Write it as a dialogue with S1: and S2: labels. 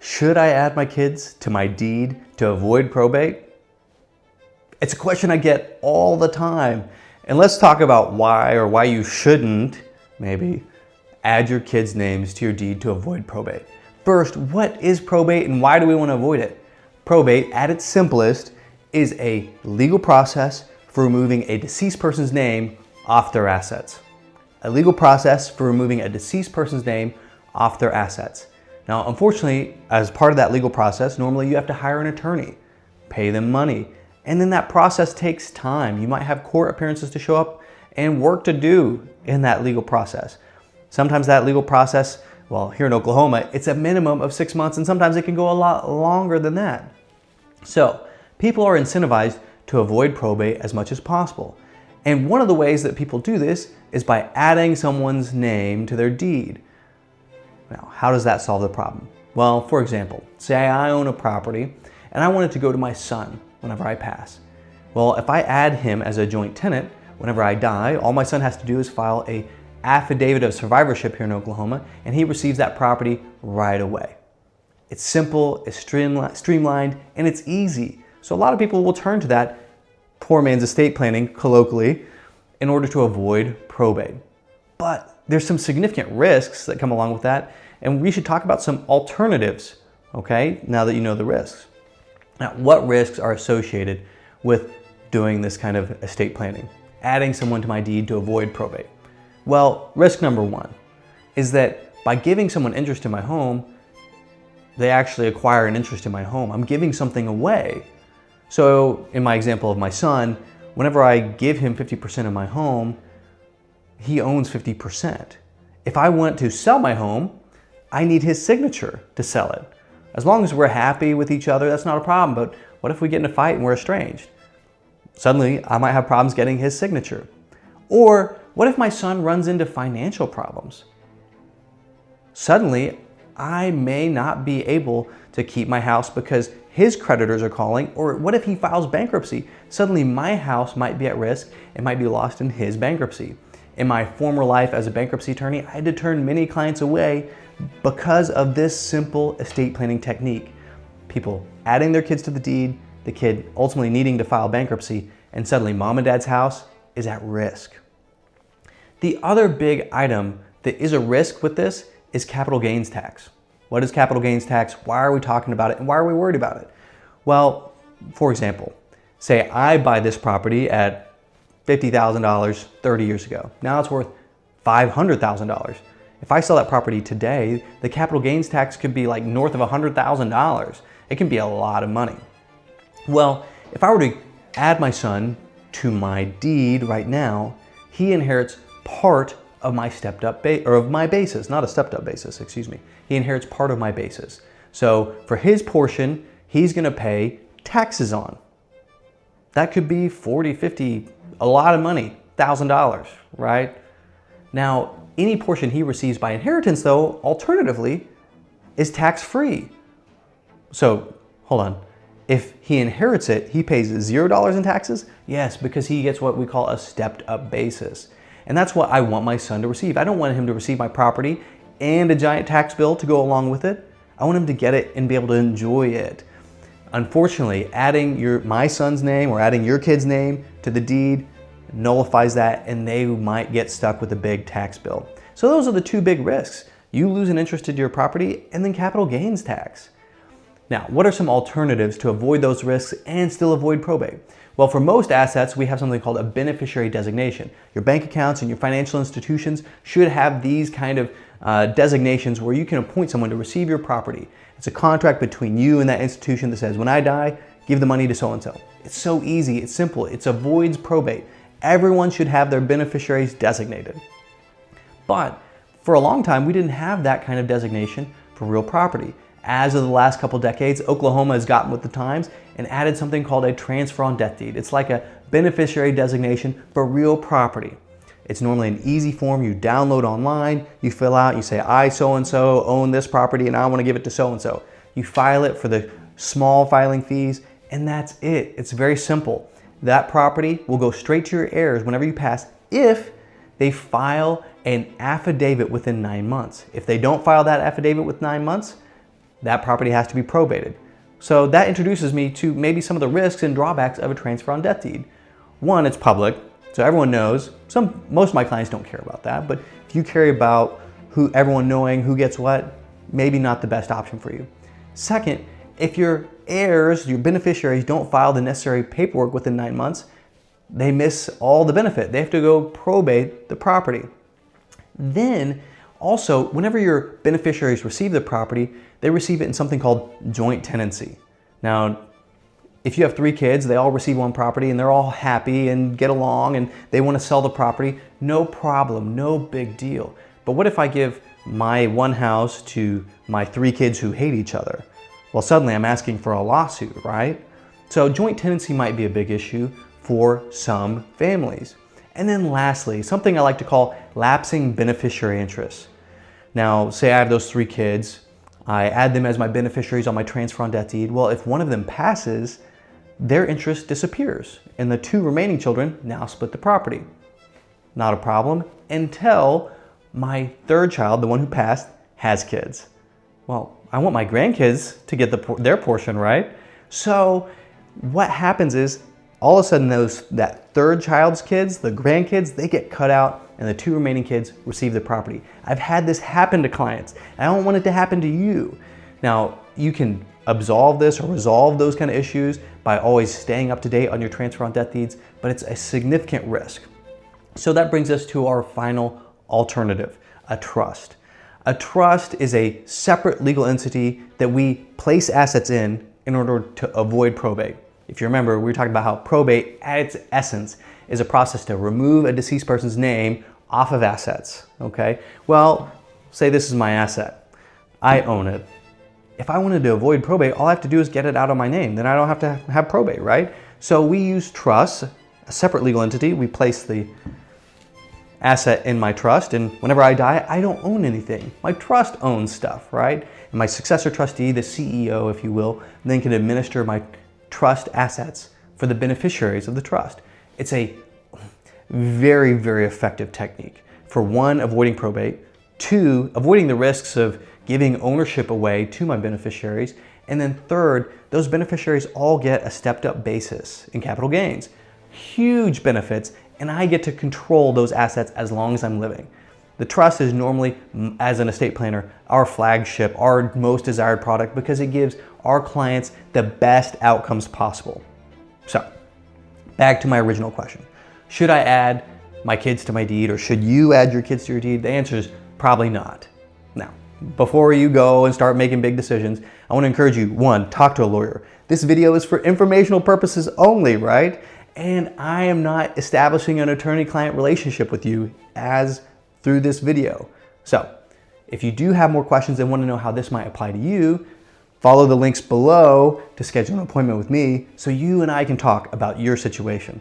S1: Should I add my kids to my deed to avoid probate? It's a question I get all the time. And let's talk about why you shouldn't, maybe, add your kids' names to your deed to avoid probate. First, what is probate and why do we want to avoid it? Probate, at its simplest, is a legal process for removing a deceased person's name off their assets. A legal process for removing a deceased person's name off their assets. Now, unfortunately, as part of that legal process, normally you have to hire an attorney, pay them money, and then that process takes time. You might have court appearances to show up and work to do in that legal process. Sometimes that legal process, well, here in Oklahoma, it's a minimum of 6 months, and sometimes it can go a lot longer than that. So, people are incentivized to avoid probate as much as possible. And one of the ways that people do this is by adding someone's name to their deed. Now, how does that solve the problem? Well, for example, say I own a property and I want it to go to my son whenever I pass. Well, if I add him as a joint tenant, whenever I die, all my son has to do is file an affidavit of survivorship here in Oklahoma, and he receives that property right away. It's simple, it's streamlined, and it's easy. So a lot of people will turn to that poor man's estate planning, colloquially, in order to avoid probate. But there's some significant risks that come along with that, and we should talk about some alternatives, okay, now that you know the risks. Now, what risks are associated with doing this kind of estate planning, adding someone to my deed to avoid probate? Well, risk number one is that by giving someone interest in my home, they actually acquire an interest in my home. I'm giving something away. So in my example of my son, whenever I give him 50% of my home, he owns 50%. If I want to sell my home, I need his signature to sell it. As long as we're happy with each other, that's not a problem. But what if we get in a fight and we're estranged? Suddenly, I might have problems getting his signature. Or what if my son runs into financial problems? Suddenly, I may not be able to keep my house because his creditors are calling. Or what if he files bankruptcy? Suddenly, my house might be at risk and might be lost in his bankruptcy. In my former life as a bankruptcy attorney, I had to turn many clients away because of this simple estate planning technique. People adding their kids to the deed, the kid ultimately needing to file bankruptcy, and suddenly mom and dad's house is at risk. The other big item that is a risk with this is capital gains tax. What is capital gains tax? Why are we talking about it? And why are we worried about it? Well, for example, say I buy this property at $50,000 30 years ago. Now it's worth $500,000. If I sell that property today, the capital gains tax could be like north of $100,000. It can be a lot of money. Well, if I were to add my son to my deed right now, he inherits part of my my basis, not a stepped up basis, excuse me. He inherits part of my basis. So for his portion, he's gonna pay taxes on. That could be 40, 50, a lot of money, $1,000, right? Now, any portion he receives by inheritance, though, alternatively, is tax-free. So, hold on. If he inherits it, he pays $0 in taxes? Yes, because he gets what we call a stepped-up basis. And that's what I want my son to receive. I don't want him to receive my property and a giant tax bill to go along with it. I want him to get it and be able to enjoy it. Unfortunately, adding my son's name or adding your kid's name to the deed nullifies that, and they might get stuck with a big tax bill. So those are the two big risks. You lose an interest in your property and then capital gains tax. Now, what are some alternatives to avoid those risks and still avoid probate? Well, for most assets, we have something called a beneficiary designation. Your bank accounts and your financial institutions should have these kind of designations where you can appoint someone to receive your property. It's a contract between you and that institution that says, when I die, give the money to so-and-so. It's so easy, it's simple, it avoids probate. Everyone should have their beneficiaries designated. But for a long time, we didn't have that kind of designation for real property. As of the last couple decades, Oklahoma has gotten with the times and added something called a transfer on death deed. It's like a beneficiary designation for real property. It's normally an easy form you download online, you fill out, you say, I so-and-so own this property and I want to give it to so-and-so. You file it for the small filing fees, and that's it. It's very simple. That property will go straight to your heirs whenever you pass if they file an affidavit within 9 months. If they don't file that affidavit within 9 months, that property has to be probated. So that introduces me to maybe some of the risks and drawbacks of a transfer on death deed. One, it's public, so everyone knows. Most of my clients don't care about that, but if you care about everyone knowing who gets what, maybe not the best option for you. Second, if your heirs, your beneficiaries, don't file the necessary paperwork within 9 months, they miss all the benefit. They have to go probate the property. Then, also, whenever your beneficiaries receive the property, they receive it in something called joint tenancy. Now, if you have 3 kids, they all receive one property and they're all happy and get along and they want to sell the property, no problem, no big deal. But what if I give my one house to my 3 kids who hate each other? Well, suddenly I'm asking for a lawsuit, right? So joint tenancy might be a big issue for some families. And then lastly, something I like to call lapsing beneficiary interests. Now, say I have those 3 kids, I add them as my beneficiaries on my transfer on death deed. Well, if one of them passes, their interest disappears and the 2 remaining children now split the property. Not a problem until my 3rd child, the one who passed, has kids. Well, I want my grandkids to get their portion, right? So what happens is all of a sudden that 3rd child's kids, the grandkids, they get cut out and the 2 remaining kids receive the property. I've had this happen to clients. I don't want it to happen to you. Now, you can absolve this or resolve those kind of issues by always staying up to date on your transfer on death deeds, but it's a significant risk. So that brings us to our final alternative, a trust. A trust is a separate legal entity that we place assets in order to avoid probate. If you remember, we were talking about how probate at its essence is a process to remove a deceased person's name off of assets, okay? Well, say this is my asset. I own it. If I wanted to avoid probate, all I have to do is get it out of my name. Then I don't have to have probate, right? So we use trusts, a separate legal entity. We place the asset in my trust, and whenever I die, I don't own anything. My trust owns stuff, right? And my successor trustee, the CEO, if you will, then can administer my trust assets for the beneficiaries of the trust. It's a very, very effective technique for 1, avoiding probate, 2, avoiding the risks of giving ownership away to my beneficiaries, and then 3rd, those beneficiaries all get a stepped up basis in capital gains. Huge benefits, and I get to control those assets as long as I'm living. The trust is normally, as an estate planner, our flagship, our most desired product because it gives our clients the best outcomes possible. So, back to my original question. Should I add my kids to my deed or should you add your kids to your deed? The answer is probably not. Now, before you go and start making big decisions, I want to encourage you, 1, talk to a lawyer. This video is for informational purposes only, right? And I am not establishing an attorney-client relationship with you through this video. So, if you do have more questions and want to know how this might apply to you, follow the links below to schedule an appointment with me so you and I can talk about your situation.